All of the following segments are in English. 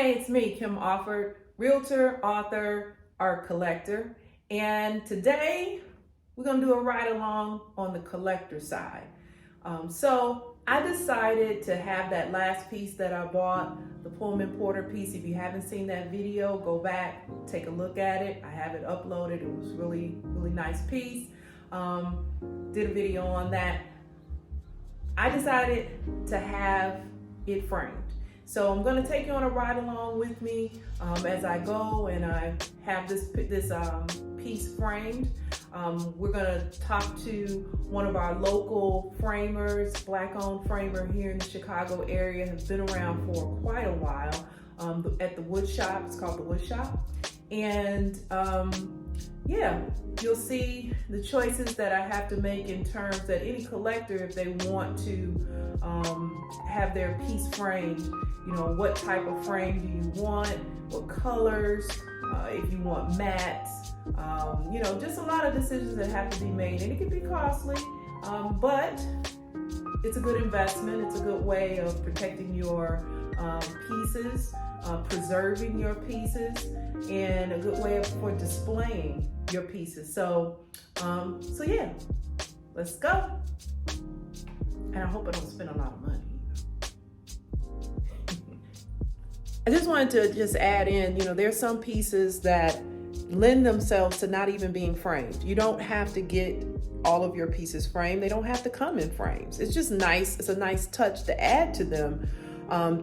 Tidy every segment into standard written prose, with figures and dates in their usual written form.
Hey, it's me, Kim Offord, realtor, author, art collector. And today we're going to do a ride along on the collector side. So I decided to have that last piece that I bought, the Pullman Porter piece. If you haven't seen that video, go back, take a look at it. I have it uploaded. It was really nice piece. Did a video on that. I decided to have it framed. So I'm going to take you on a ride along with me as I go and I have this piece framed. We're going to talk to one of our local framers, Black-owned framer here in the Chicago area, has been around for quite a while at the Woodshop. It's called the Woodshop. And yeah, you'll see the choices that I have to make in terms that any collector, if they want to have their piece framed, you know, what type of frame do you want, what colors, if you want mattes, you know, just a lot of decisions that have to be made, and it can be costly, but it's a good investment. It's a good way of protecting your pieces, preserving your pieces, and a good way for displaying your pieces. So yeah, let's go. And I hope I don't spend a lot of money. I just wanted to just add in, you know, there's some pieces that lend themselves to not even being framed. You don't have to get all of your pieces framed. They don't have to come in frames. It's just nice. It's a nice touch to add to them,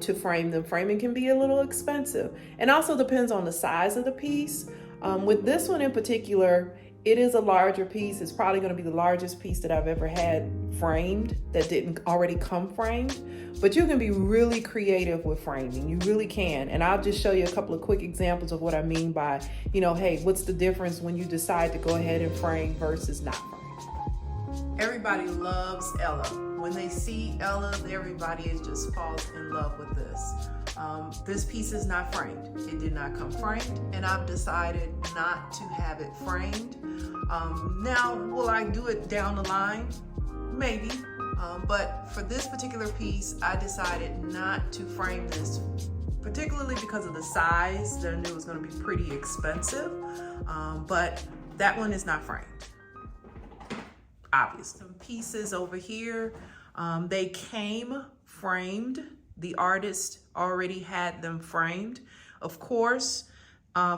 to frame them. Framing can be a little expensive, and also depends on the size of the piece. With this one in particular, it is a larger piece. It's probably going to be the largest piece that I've ever had framed that didn't already come framed. But you can be really creative with framing. You really can. And I'll just show you a couple of quick examples of what I mean by, you know, hey, what's the difference when you decide to go ahead and frame versus not frame? Everybody loves Ella. When they see Ella, everybody just falls in love with this. This piece is not framed. It did not come framed, and I've decided not to have it framed. Now, will I do it down the line? Maybe. But for this particular piece, I decided not to frame this, particularly because of the size. I knew it was going to be pretty expensive, but that one is not framed. Obvious. Some pieces over here, they came framed. The artist already had them framed. Of course,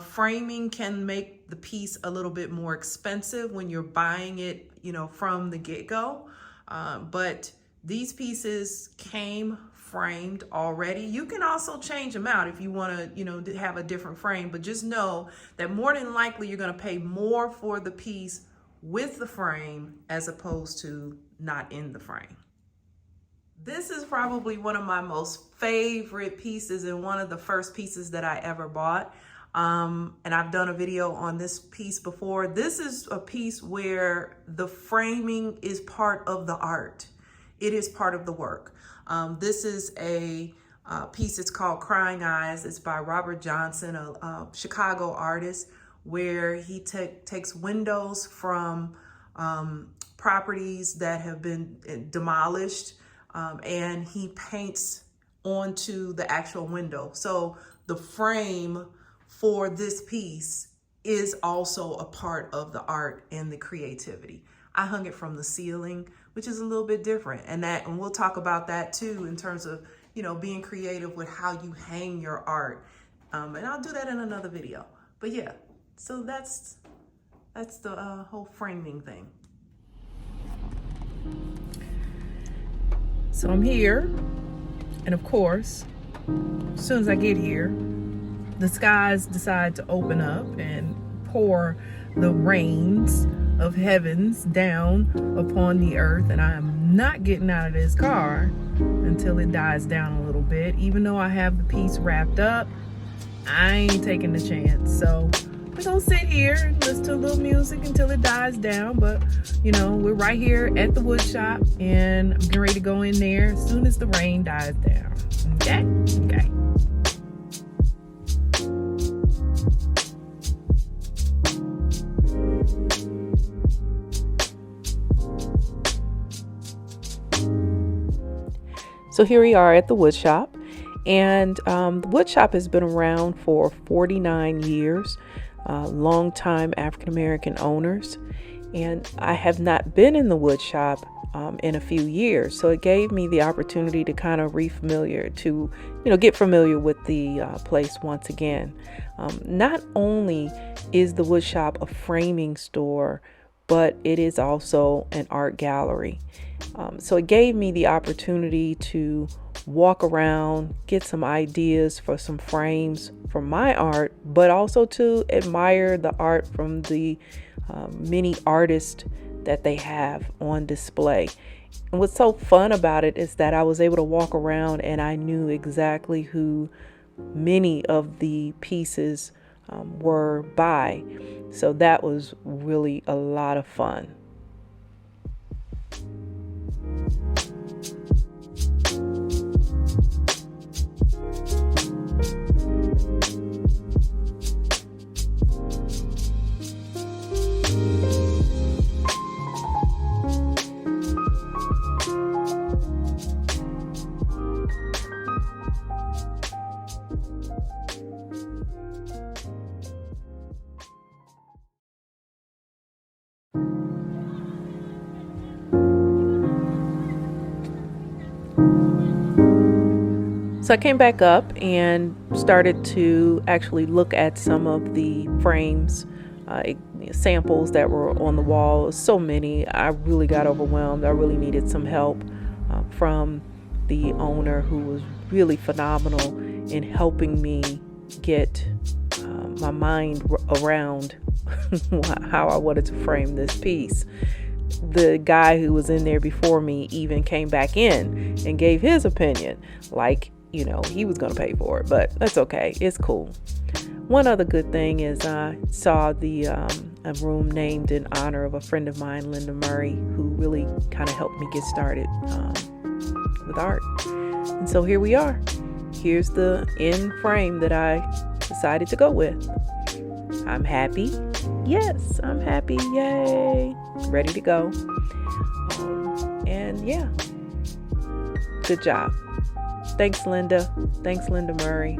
framing can make the piece a little bit more expensive when you're buying it, you know, from the get-go. But these pieces came framed already. You can also change them out if you want to, you know, have a different frame, but just know that more than likely you're going to pay more for the piece with the frame as opposed to not in the frame. This is probably one of my most favorite pieces and one of the first pieces that I ever bought. And I've done a video on this piece before. This is a piece where the framing is part of the art. It is part of the work. This is a piece, it's called Crying Eyes. It's by Robert Johnson, a Chicago artist, where he takes windows from properties that have been demolished, and he paints onto the actual window. So the frame for this piece is also a part of the art and the creativity. I hung it from the ceiling, which is a little bit different. And we'll talk about that too, in terms of, you know, being creative with how you hang your art. And I'll do that in another video. But yeah, so that's the whole framing thing. So I'm here, and of course, as soon as I get here, the skies decide to open up and pour the rains of heavens down upon the earth, and I am not getting out of this car until it dies down a little bit. Even though I have the piece wrapped up, I ain't taking the chance. So we're gonna sit here and listen to a little music until it dies down. But you know, we're right here at the wood shop, and I'm getting ready to go in there as soon as the rain dies down. Okay. So here we are at the wood shop, And the woodshop has been around for 49 years, long-time African-American owners. And I have not been in the woodshop in a few years. So it gave me the opportunity to kind of get familiar with the place once again. Not only is the woodshop a framing store, but it is also an art gallery. So it gave me the opportunity to walk around, get some ideas for some frames for my art, but also to admire the art from the many artists that they have on display. And what's so fun about it is that I was able to walk around and I knew exactly who many of the pieces were by. So that was really a lot of fun. So I came back up and started to actually look at some of the frames, samples that were on the wall. So many, I really got overwhelmed. I really needed some help from the owner, who was really phenomenal in helping me get my mind around how I wanted to frame this piece. The guy who was in there before me even came back in and gave his opinion, like, he was going to pay for it, but that's okay. It's cool. One other good thing is I saw a room named in honor of a friend of mine, Linda Murray, who really kind of helped me get started with art. And so here we are. Here's the end frame that I decided to go with. I'm happy. Yes, I'm happy. Yay. Ready to go. And yeah, good job. Thanks, Linda. Thanks, Linda Murray.